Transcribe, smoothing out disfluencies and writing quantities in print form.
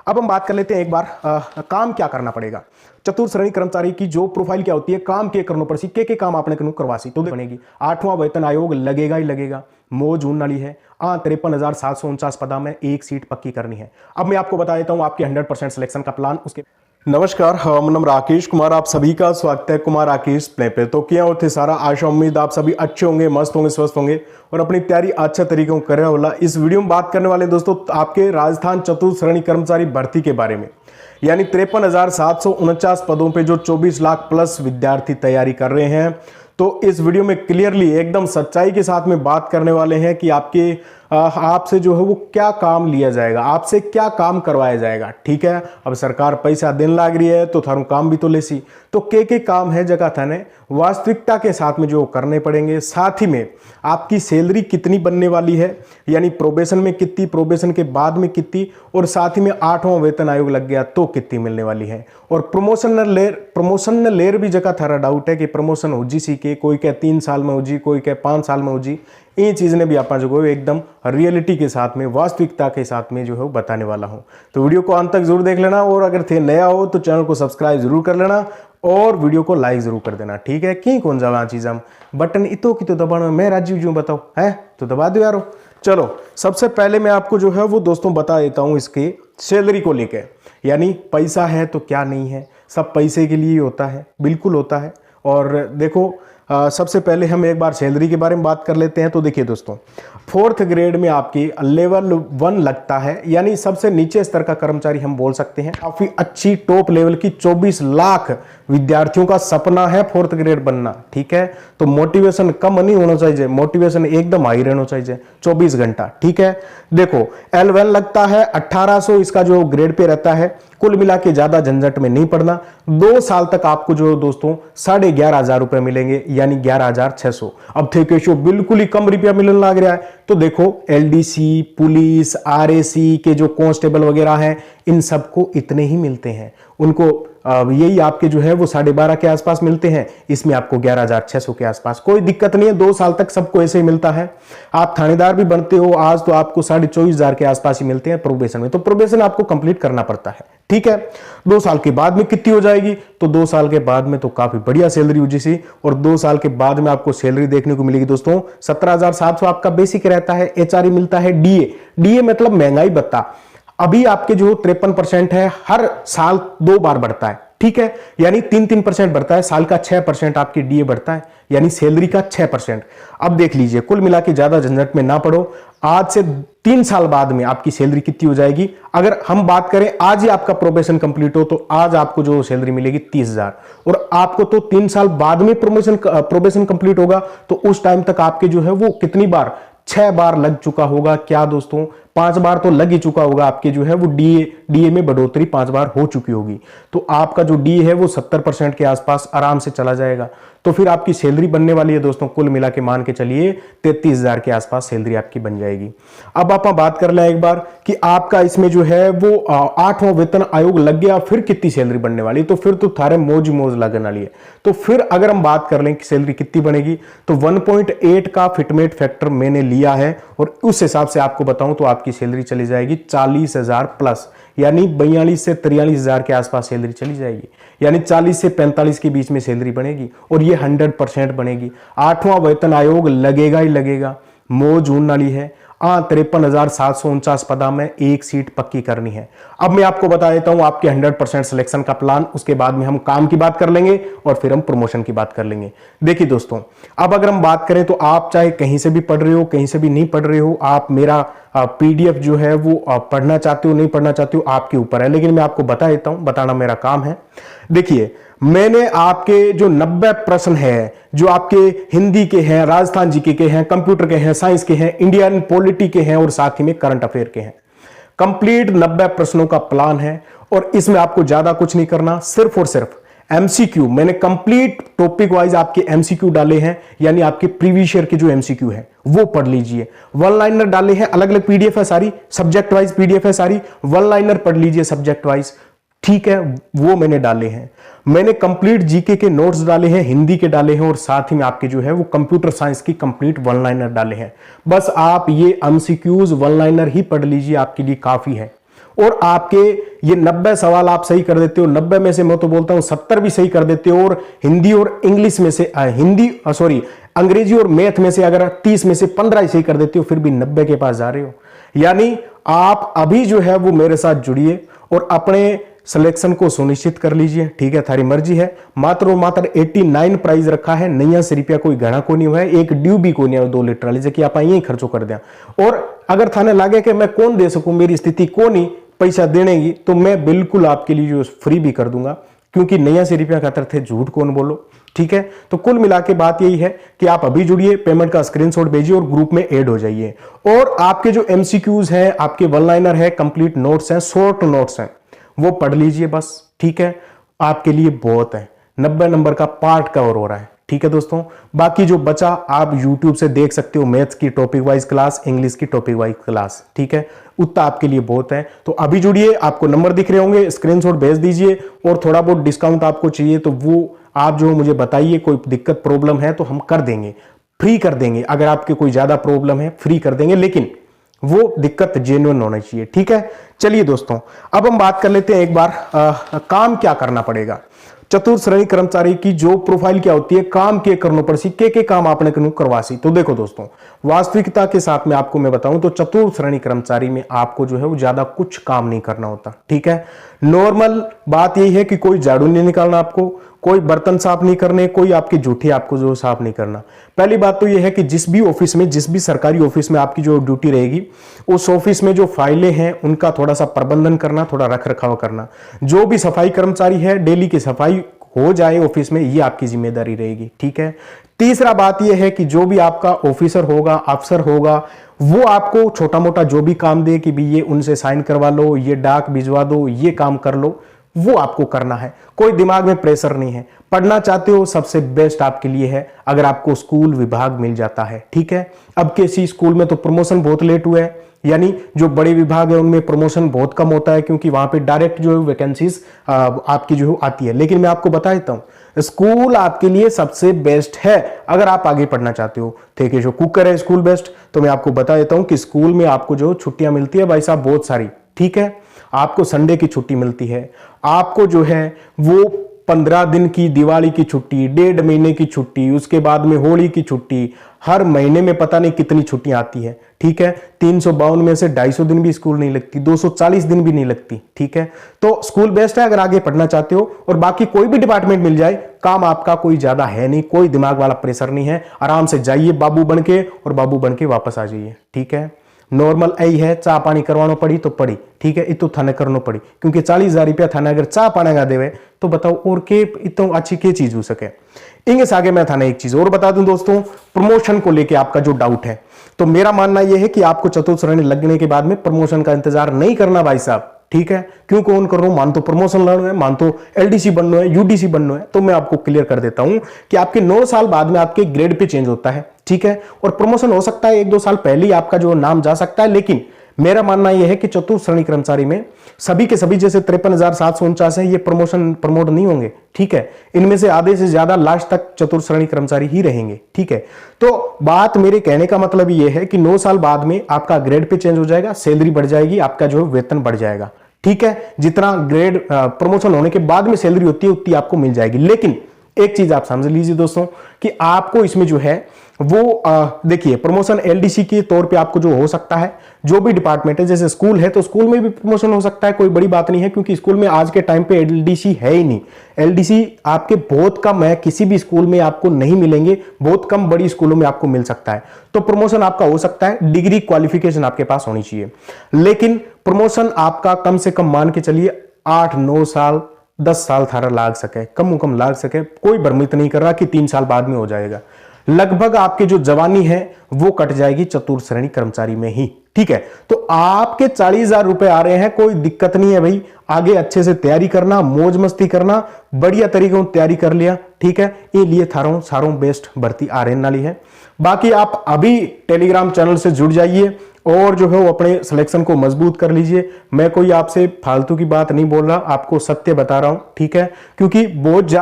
अब हम बात कर लेते हैं एक बार काम क्या करना पड़ेगा। चतुर्थ श्रेणी कर्मचारी की जो प्रोफाइल क्या होती है, काम के करनो पर के काम आपने करूँ करवासी तो बनेगी। 8वां वेतन आयोग लगेगा ही लगेगा। मौज होने वाली है। 53,749 पदा में एक सीट पक्की करनी है। अब मैं आपको बता देता हूं आपके 100% सिलेक्शन का प्लान। उसके नमस्कार, हम नाम राकेश कुमार, आप सभी का स्वागत है कुमार राकेश प्ले पे। तो क्या होते सारा आशा उम्मीद आप सभी अच्छे होंगे, मस्त होंगे, स्वस्थ होंगे और अपनी तैयारी अच्छा तरीके से कर रहे होला। इस वीडियो में बात करने वाले दोस्तों आपके राजस्थान चतुर्थ श्रेणी कर्मचारी भर्ती के बारे में, यानी 53,749 पदों पे जो 24 लाख प्लस विद्यार्थी तैयारी कर रहे हैं। तो इस वीडियो में क्लियरली एकदम सच्चाई के साथ में बात करने वाले हैं कि आपसे जो है वो क्या काम लिया जाएगा, आपसे क्या काम करवाया जाएगा। ठीक है, अब सरकार पैसा देने लग रही है तो थारू काम भी तो ले सी। तो के काम है जगह थाने वास्तविकता के साथ में जो करने पड़ेंगे। साथ ही में आपकी सैलरी कितनी बनने वाली है, यानी प्रोबेशन में कितनी, प्रोबेशन के बाद में कितनी, और साथ ही में 8वां वेतन आयोग लग गया तो कितनी मिलने वाली है। और प्रमोशन लेर भी जगह थारा डाउट है कि प्रमोशन हो जी सी के, कोई कह 3 साल में हो जी, कोई कह 5 साल में हो जी। इन चीज़ ने भी आप जो है एकदम रियलिटी के साथ में, वास्तविकता के साथ में जो है वो बताने वाला हूं। तो वीडियो को अंत तक जरूर देख लेना, और अगर थे नया हो तो चैनल को सब्सक्राइब जरूर कर लेना और वीडियो को लाइक जरूर कर देना। ठीक है, की कौन जावा चीज हम बटन इतो की तो दबाना, मैं राजीव जी बताओ है तो दबा दो यारो। चलो सबसे पहले मैं आपको जो है वो दोस्तों बता देता हूं इसके सैलरी को लेकर, यानी पैसा है तो क्या नहीं है, सब पैसे के लिए होता है, बिल्कुल होता है। और देखो सबसे पहले हम एक बार सैलरी के बारे में बात कर लेते हैं। तो देखिए दोस्तों, 4th ग्रेड में आपकी लेवल 1 लगता है, यानी सबसे नीचे स्तर का कर्मचारी हम बोल सकते हैं। काफी अच्छी टॉप लेवल की 24 लाख विद्यार्थियों का सपना है 4th ग्रेड बनना। ठीक है, तो मोटिवेशन कम नहीं होना चाहिए, मोटिवेशन एकदम हाई रहना चाहिए 24 घंटा। ठीक है, देखो L1 लगता है 1800, इसका जो ग्रेड पे रहता है। कुल मिला के ज्यादा झंझट में नहीं पड़ना। 2 साल तक आपको जो दोस्तों 11,500 रुपए मिलेंगे, यानी 11,600। अब थे केशो बिल्कुल ही कम रुपया मिलने लग रहा है। तो देखो LDC, पुलिस, RAC के जो कांस्टेबल वगैरह हैं, इन सबको इतने ही मिलते हैं। उनको यही आपके जो है वो 12.5 के आसपास मिलते हैं। इसमें आपको 11,600 के आसपास, कोई दिक्कत नहीं है। 2 साल तक सबको ऐसे ही मिलता है। आप थानेदार भी बनते हो आज तो आपको 24,500 के आसपास ही मिलते हैं प्रोबेशन में। तो प्रोबेशन आपको कंप्लीट करना पड़ता है। ठीक है, 2 साल के बाद में कितनी हो जाएगी, तो 2 साल के बाद में तो काफी बढ़िया सैलरी हो जी। और 2 साल के बाद में आपको सैलरी देखने को मिलेगी दोस्तों 17,700 आपका बेसिक रहता है। HRE मिलता है। DA मतलब महंगाई भत्ता, अभी आपके जो 53% है, हर साल 2 बार बढ़ता है। ठीक है, यानी 3% बढ़ता है, साल का 6% आपकी DA बढ़ता है, यानी सैलरी का 6%। अब देख लीजिए, कुल मिला के ज्यादा झंझट में ना पड़ो। आज से 3 साल बाद में आपकी सैलरी कितनी हो जाएगी, अगर हम बात करें आज ही आपका प्रोबेशन कंप्लीट हो तो आज आपको जो सैलरी मिलेगी 30,000। और आपको तो 3 साल बाद में प्रोबेशन कंप्लीट होगा, तो उस टाइम तक आपके जो है वो कितनी बार, 6 बार लग चुका होगा। क्या दोस्तों, 5 बार तो लग ही चुका होगा। आपके जो है वो DA में बढ़ोतरी 5 बार हो चुकी होगी। तो आपका जो DA है वो 70% के आसपास आराम से चला जाएगा। तो फिर आपकी सैलरी बनने वाली है दोस्तों, कुल मिला के मान के चलिए 33,000 के आसपास सैलरी आपकी बन जाएगी। अब आप बात कर लें एक बार कि आपका इसमें जो है वो 8वां वेतन आयोग लग गया, फिर कितनी सैलरी बनने वाली, तो फिर तो थारे मौज लगने वाली है। तो फिर अगर हम बात कर लें कि सैलरी कितनी बनेगी, तो 1.8 का फिटमेट फैक्टर मैंने लिया है, और उस हिसाब से आपको बताऊं तो आपकी सैलरी चली जाएगी 40,000 प्लस, यानी 42 से 43,000 के आसपास सैलरी चली जाएगी। यानी 40 से 45 के बीच में सैलरी बनेगी, और ये 100% बनेगी। 8वां वेतन आयोग लगेगा ही लगेगा। मौज होने वाली है। 53,749 पदा में एक सीट पक्की करनी है। अब मैं आपको बता देता हूं आपके 100% सिलेक्शन का प्लान। उसके बाद में हम काम की बात कर लेंगे और फिर हम प्रमोशन की बात कर लेंगे। देखिए दोस्तों, अब अगर हम बात करें तो आप चाहे कहीं से भी पढ़ रहे हो, कहीं से भी नहीं पढ़ रहे हो, आप मेरा PDF जो है वो पढ़ना चाहते हो, नहीं पढ़ना चाहते हो, आपके ऊपर है। लेकिन मैं आपको बता देता हूं, बताना मेरा काम है। देखिए, मैंने आपके जो 90 प्रश्न है, जो आपके हिंदी के हैं, राजस्थान जीके के हैं, कंप्यूटर के हैं, साइंस के हैं, इंडियन पॉलिटी के हैं, और साथ ही में करंट अफेयर के हैं, कंप्लीट 90 प्रश्नों का प्लान है। और इसमें आपको ज्यादा कुछ नहीं करना, सिर्फ और सिर्फ MCQ, मैंने कंप्लीट टॉपिक वाइज आपके MCQ डाले हैं, यानी आपके प्रीवियस ईयर के जो MCQ है वो पढ़ लीजिए। 1 लाइनर डाले हैं, अलग अलग PDF है सारी, सब्जेक्ट वाइज PDF है सारी, 1 लाइनर पढ़ लीजिए सब्जेक्ट वाइज। ठीक है, वो मैंने डाले हैं। मैंने कंप्लीट जीके के नोट्स डाले हैं, हिंदी के डाले हैं, और साथ ही में आपके जो है वो कंप्यूटर साइंस की कंप्लीट 1 लाइनर डाले हैं। बस आप ये MCQs 1 लाइनर ही पढ़ लीजिए, आपके लिए काफी है। और आपके ये 90 सवाल आप सही कर देते हो, 90 में से मैं तो बोलता हूं 70 भी सही कर देते हो, और हिंदी और इंग्लिश में से अंग्रेजी और मैथ में से अगर 30 में से 15 ही सही कर देते हो, फिर भी 90 के पास जा रहे हो। यानी आप अभी जो है वो मेरे साथ जुड़िए और अपने सिलेक्शन को सुनिश्चित कर लीजिए। ठीक है, थारी मर्जी है। मात्र और मात्र 89 प्राइस रखा है, 89 रुपया कोई घना को नहीं हुआ है, एक ड्यू भी को नहीं है 2 लीटर लीजिए कि आप यही खर्चो कर दें। और अगर थाने लगे कि मैं कौन दे सकूं, मेरी स्थिति को नहीं पैसा देने की, तो मैं बिल्कुल आपके लिए जो फ्री भी कर दूंगा, क्योंकि 89 रुपया खातर थे, झूठ कौन बोलो। ठीक है, तो कुल मिला के बात यही है कि आप अभी जुड़िए, पेमेंट का स्क्रीनशॉट भेजिए और ग्रुप में ऐड हो जाइए। और आपके जो एमसीक्यूज हैं, आपके वन लाइनर है, कंप्लीट नोट्स हैं, शॉर्ट नोट्स हैं, वो पढ़ लीजिए बस। ठीक है, आपके लिए बहुत है। 90 नंबर का पार्ट कवर हो रहा है। ठीक है दोस्तों, बाकी जो बचा आप YouTube से देख सकते हो, मैथ्स की टॉपिक वाइज क्लास, इंग्लिश की टॉपिक वाइज क्लास। ठीक है, उतना आपके लिए बहुत है। तो अभी जुड़िए, आपको नंबर दिख रहे होंगे, स्क्रीनशॉट भेज दीजिए। और थोड़ा बहुत डिस्काउंट आपको चाहिए तो वो आप जो मुझे बताइए, कोई दिक्कत प्रॉब्लम है तो हम कर देंगे, फ्री कर देंगे। अगर आपके कोई ज्यादा प्रॉब्लम है फ्री कर देंगे, लेकिन वो दिक्कत जेन्युइन होना चाहिए। ठीक है, चलिए दोस्तों, अब हम बात कर लेते हैं एक बार काम क्या करना पड़ेगा। चतुर्थ श्रेणी कर्मचारी की जो प्रोफाइल क्या होती है, काम के करनो पर सी के काम आपने करवासी। तो देखो दोस्तों, वास्तविकता के साथ में आपको मैं बताऊं तो चतुर्थ श्रेणी कर्मचारी में आपको जो है वो ज्यादा कुछ काम नहीं करना होता। ठीक है, नॉर्मल बात यही है कि कोई झाड़ू नहीं निकालना आपको, कोई बर्तन साफ नहीं करने, कोई आपकी जूठी आपको जो साफ नहीं करना। पहली बात तो यह है कि जिस भी ऑफिस में, जिस भी सरकारी ऑफिस में आपकी जो ड्यूटी रहेगी, उस ऑफिस में जो फाइलें हैं उनका थोड़ा सा प्रबंधन करना, थोड़ा रख रखाव करना। जो भी सफाई कर्मचारी है, डेली की सफाई हो जाए ऑफिस में, ये आपकी जिम्मेदारी रहेगी। ठीक है, तीसरा बात यह है कि जो भी आपका ऑफिसर होगा, अफसर होगा, वो आपको छोटा मोटा जो भी काम दे कि भी ये उनसे साइन करवा लो, ये डाक भिजवा दो, ये काम कर लो, वो आपको करना है। कोई दिमाग में प्रेशर नहीं है। पढ़ना चाहते हो, सबसे बेस्ट आपके लिए है अगर आपको स्कूल विभाग मिल जाता है। ठीक है, अब किसी स्कूल में तो प्रमोशन बहुत लेट हुआ है, यानी जो बड़े विभाग है उनमें प्रमोशन बहुत कम होता है, क्योंकि वहां पे डायरेक्ट जो है वैकेंसीज आपकी जो आती है। लेकिन मैं आपको बता देता हूं, स्कूल आपके लिए सबसे बेस्ट है अगर आप आगे पढ़ना चाहते हो। ठीक है, जो कुकर है स्कूल बेस्ट, तो मैं आपको बता देता हूं कि स्कूल में आपको जो छुट्टियां मिलती है भाई साहब बहुत सारी। ठीक है, आपको संडे की छुट्टी मिलती है, आपको जो है वो 15 दिन की दिवाली की छुट्टी, 1.5 महीने की छुट्टी, उसके बाद में होली की छुट्टी, हर महीने में पता नहीं कितनी छुट्टियां आती है। ठीक है, 352 में से 250 दिन भी स्कूल नहीं लगती, 240 दिन भी नहीं लगती। ठीक है, तो स्कूल बेस्ट है अगर आगे पढ़ना चाहते हो। और बाकी कोई भी डिपार्टमेंट मिल जाए, काम आपका कोई ज्यादा है नहीं, कोई दिमाग वाला प्रेशर नहीं है। आराम से जाइए बाबू बन के, और बाबू बन के वापस आ जाइए। ठीक है, नॉर्मल यही है, चाह पानी करवानो पड़ी तो पड़ी। ठीक है, इतो थाने करनो पड़ी, क्योंकि 40,000 रुपया थाने अगर चाह पाने का देवे तो बताओ और के इतो अच्छी के चीज हो सके। इंगे आगे मैं थाने एक चीज और बता दूं दोस्तों, प्रमोशन को लेके आपका जो डाउट है, तो मेरा मानना यह है कि आपको चतुर्थ श्रेणी लगने के बाद में प्रमोशन का इंतजार नहीं करना भाई साहब। ठीक है, क्यों कौन कर रहा हूं, मान तो प्रमोशन लड़ना है, मान तो एलडीसी बनना है, यूडीसी बनना है, तो मैं आपको क्लियर कर देता हूं कि आपके 9 साल बाद में आपके ग्रेड पे चेंज होता है। ठीक है, और प्रमोशन हो सकता है 1-2 साल पहले ही आपका जो नाम जा सकता है। लेकिन मेरा मानना यह है कि चतुर्थ श्रेणी कर्मचारी में सभी के सभी जैसे 53,749 है, ये प्रमोट नहीं होंगे। ठीक है, इनमें से आधे से ज्यादा लास्ट तक चतुर्थ श्रेणी कर्मचारी ही रहेंगे। ठीक है, तो बात मेरे कहने का मतलब यह है कि 9 साल बाद में आपका ग्रेड पे चेंज हो जाएगा, सैलरी बढ़ जाएगी, आपका जो वेतन बढ़ जाएगा। ठीक है, जितना ग्रेड प्रमोशन होने के बाद में सैलरी होती है उतनी आपको मिल जाएगी। लेकिन एक चीज आप समझ लीजिए दोस्तों कि आपको इसमें जो है वो देखिए, प्रमोशन एलडीसी के तौर पे आपको जो हो सकता है, जो भी डिपार्टमेंट है, जैसे स्कूल है तो स्कूल में भी प्रमोशन हो सकता है, कोई बड़ी बात नहीं है, क्योंकि स्कूल में आज के टाइम पे एलडीसी है ही नहीं। एलडीसी आपके बहुत कम है, किसी भी स्कूल में आपको नहीं मिलेंगे, बहुत कम बड़ी स्कूलों में आपको मिल सकता है। तो प्रमोशन आपका हो सकता है, डिग्री क्वालिफिकेशन आपके पास होनी चाहिए। लेकिन प्रमोशन आपका कम से कम मान के चलिए 8-9 साल 10 साल थारा लाग सके, कम लाग सके, कोई भ्रमित नहीं कर रहा कि 3 साल बाद में हो जाएगा। लगभग आपकी जो जवानी है वो कट जाएगी चतुर्थ श्रेणी कर्मचारी में ही। ठीक है, तो आपके 40,000 रुपए आ रहे हैं, कोई दिक्कत नहीं है भाई। आगे अच्छे से तैयारी करना, मौज मस्ती करना, बढ़िया तरीके से तैयारी कर लिया। ठीक है, ये लिए थारों सारों बेस्ट भर्ती आ रहे वाली है। बाकी आप अभी टेलीग्राम चैनल से जुड़ जाइए और जो है वो अपने सिलेक्शन को मजबूत कर लीजिए। मैं कोई आपसे फालतू की बात नहीं बोल रहा, आपको सत्य बता रहा हूं। ठीक है, क्योंकि बहुत